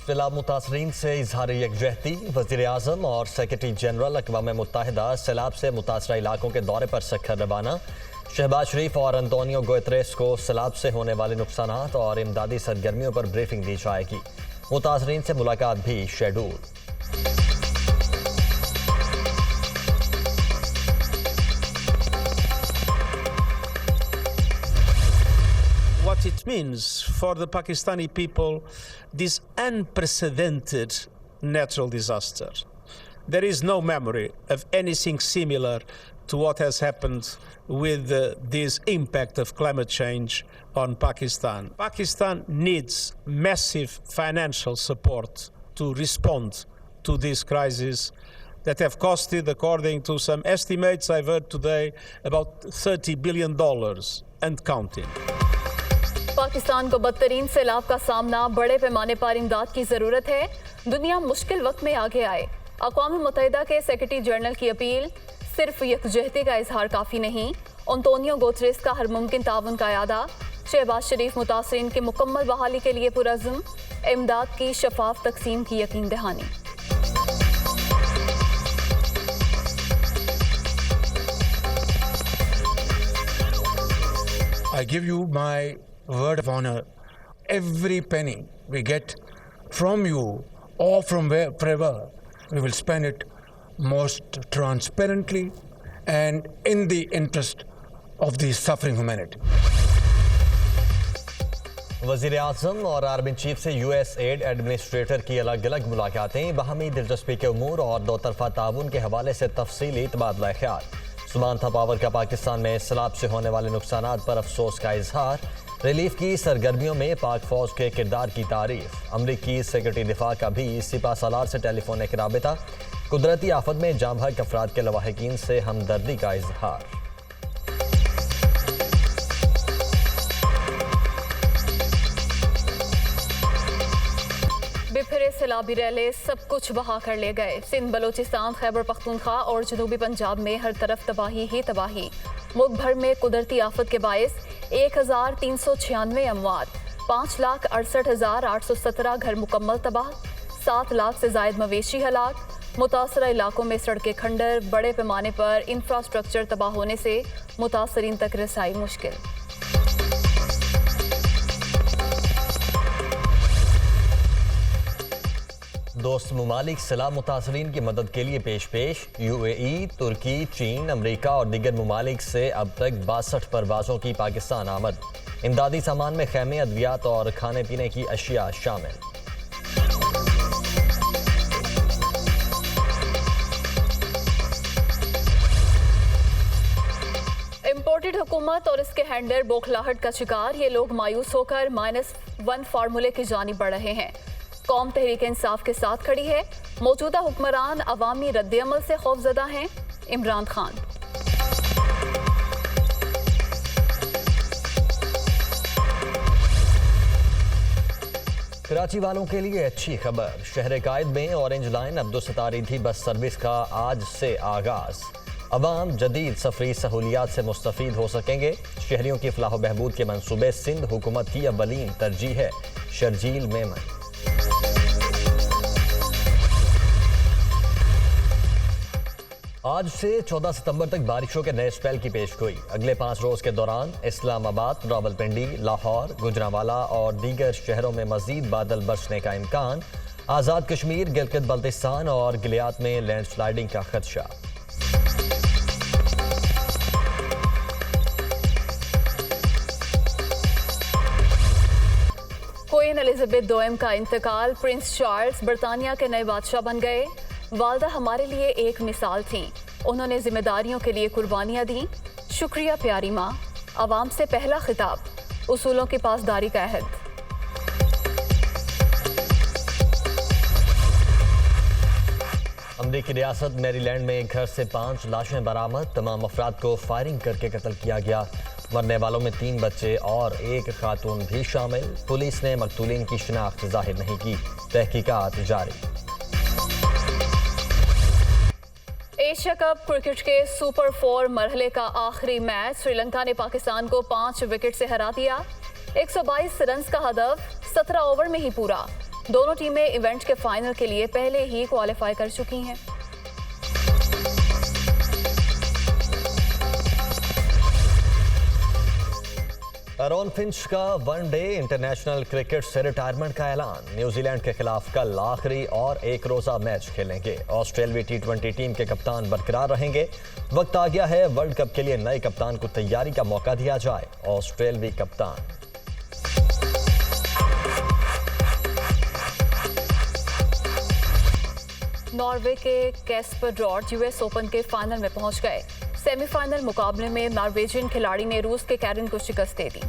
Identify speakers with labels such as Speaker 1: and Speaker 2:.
Speaker 1: सैलाब मुतासरीन से इजहार यकजहती। वज़ीर आज़म और सेक्रेटरी जनरल अक़वाम मुत्तहिदा सैलाब से मुतासरा इलाकों के दौरे पर सखर रवाना। शहबाज शरीफ और अंतोनियो गुतेरेस को सैलाब से होने वाले नुकसानात और इमदादी सरगर्मियों पर ब्रीफिंग दी जाएगी। मुतासरीन से मुलाकात भी schedule.
Speaker 2: What it means for the Pakistani people, this unprecedented natural disaster. There is no memory of anything similar to what has happened with this impact of climate change on Pakistan. Pakistan needs massive financial support to respond to this crisis that have costed, according to some estimates I've heard today, about $30 billion and counting.
Speaker 3: Pakistan को बदतरीन सैलाब का सामना, बड़े पैमाने पर इमदाद की जरूरत है। दुनिया मुश्किल वक्त में आगे आए। अक़वाम मुत्तहिदा के सेक्रेटरी जनरल की अपील। सिर्फ यकजहती का इजहार काफ़ी नहीं, अंतोनियो गुतेरेस का हर मुमकिन ताउन का इरादा। शहबाज शरीफ मुतासरीन की मुकम्मल बहाली के लिए पुरअज़्म। इमदाद की शफाफ तकसीम की यकीन दहानी।
Speaker 4: I give you my word of honor. Every penny we get from you or from wherever, we will spend it most transparently and in the interest of the suffering humanity.
Speaker 1: वज़ीर आज़म और आर्मी चीफ से USAID administrator की अलग अलग मुलाकातें। बाहमी दिलचस्पी के उमूर और दो तरफा ताउन के हवाले से तफसीली तबादला ख्याल। सुमांथा पावर का पाकिस्तान में सैलाब से होने वाले नुकसानात पर अफसोस का इजहार। रिलीफ की सरगर्मियों में पाक फौज के किरदार की तारीफ। अमरीकी सेक्रेटरी दिफा का भी सिपा सालार से टेलीफोनिक राबिता। कुदरती आफत में जाँ बहक अफराद के लवाहिकीन से हमदर्दी का इजहार।
Speaker 3: बिफरे सैलाबी रैले सब कुछ बहा कर ले गए। सिंध, बलोचिस्तान, खैबर पख्तूनख्वा और जनूबी पंजाब में हर तरफ तबाही ही तबाही। मुल्क भर में कुदरती आफत के बायस 1396 अमवात, 5,68,817 घर मुकम्मल तबाह, 7 लाख से जायद मवेशी हलाक। मुतासरा इलाकों में सड़कें खंडर, बड़े पैमाने पर इंफ्रास्ट्रक्चर तबाह होने से मुतासरीन तक रसाई मुश्किल।
Speaker 1: दोस्त ममालिक सैलाब मुतासरीन की मदद के लिए पेश। UAE, तुर्की, चीन, अमरीका और दीगर ममालिक से अब तक 62 परवाज़ों की पाकिस्तान आमद। इमदादी सामान में खैमे, अद्वियात और खाने पीने की अशिया शामिल।
Speaker 3: इम्पोर्टेड हुकूमत और इसके हैंडलर बौखलाहट का शिकार। ये लोग मायूस होकर -1 फार्मूले की जानिब बढ़ रहे हैं। कौम तहरीक इंसाफ के साथ खड़ी है। मौजूदा हुक्मरान अवामी रद्द-ए-अमल से खौफजदा हैं। इमरान खान।
Speaker 1: कराची वालों के लिए अच्छी खबर। शहर कायद में orange line Abdul Sattar bus service का आज से आगाज। अवाम जदीद सफरी सहूलियात से मुस्तफीद हो सकेंगे। शहरियों की फलाह बहबूद के मंसूबे सिंध हुकूमत की अव्वलीन तरजीह है। शर्जील मेमन। आज से 14 सितंबर तक बारिशों के नए स्पेल की पेशगोई। अगले 5 रोज के दौरान इस्लामाबाद, रावलपिंडी, लाहौर, गुजरांवाला और दीगर शहरों में मजीद बादल बरसने का इम्कान। आज़ाद कश्मीर, गिलगित बल्तिस्तान और गिलियात में लैंडस्लाइडिंग का खदशा।
Speaker 3: क्वीन एलिजाबेथ दोयम का इंतकाल। प्रिंस चार्ल्स बरतानिया के नए बादशाह बन गए। वालदा हमारे लिए एक मिसाल थी। उन्होंने जिम्मेदारियों के लिए कुर्बानियां दी। शुक्रिया प्यारी माँ। आवाम से पहला खिताब, उसूलों की पासदारी का अहद।
Speaker 1: अमरीकी रियासत मैरीलैंड में एक घर से 5 लाशें बरामद। तमाम अफराद को फायरिंग करके कत्ल किया गया। मरने वालों में 3 बच्चे और एक खातून भी शामिल। पुलिस ने मकतूलीन की शिनाख्त जाहिर नहीं की। तहकीकात जारी।
Speaker 3: एशिया कप क्रिकेट के सुपर 4 मरहले का आखिरी मैच। श्रीलंका ने पाकिस्तान को 5 विकेट से हरा दिया। 122 रन का हदफ 17 ओवर में ही पूरा। दोनों टीमें इवेंट के फाइनल के लिए पहले ही क्वालिफाई कर चुकी हैं।
Speaker 1: एरॉन फिंच का वनडे इंटरनेशनल क्रिकेट से रिटायरमेंट का ऐलान। न्यूजीलैंड के खिलाफ कल आखिरी और एक रोजा मैच खेलेंगे। ऑस्ट्रेलियाई टी20 टीम के कप्तान बरकरार रहेंगे। वक्त आ गया है वर्ल्ड कप के लिए नए कप्तान को तैयारी का मौका दिया जाए। ऑस्ट्रेलियाई कप्तान
Speaker 3: नॉर्वे के कैस्पर ड्रॉट यूएस ओपन के फाइनल में पहुंच गए। सेमीफाइनल मुकाबले में नॉर्वेजियन खिलाड़ी ने रूस के कैरन को शिकस्त दे दी।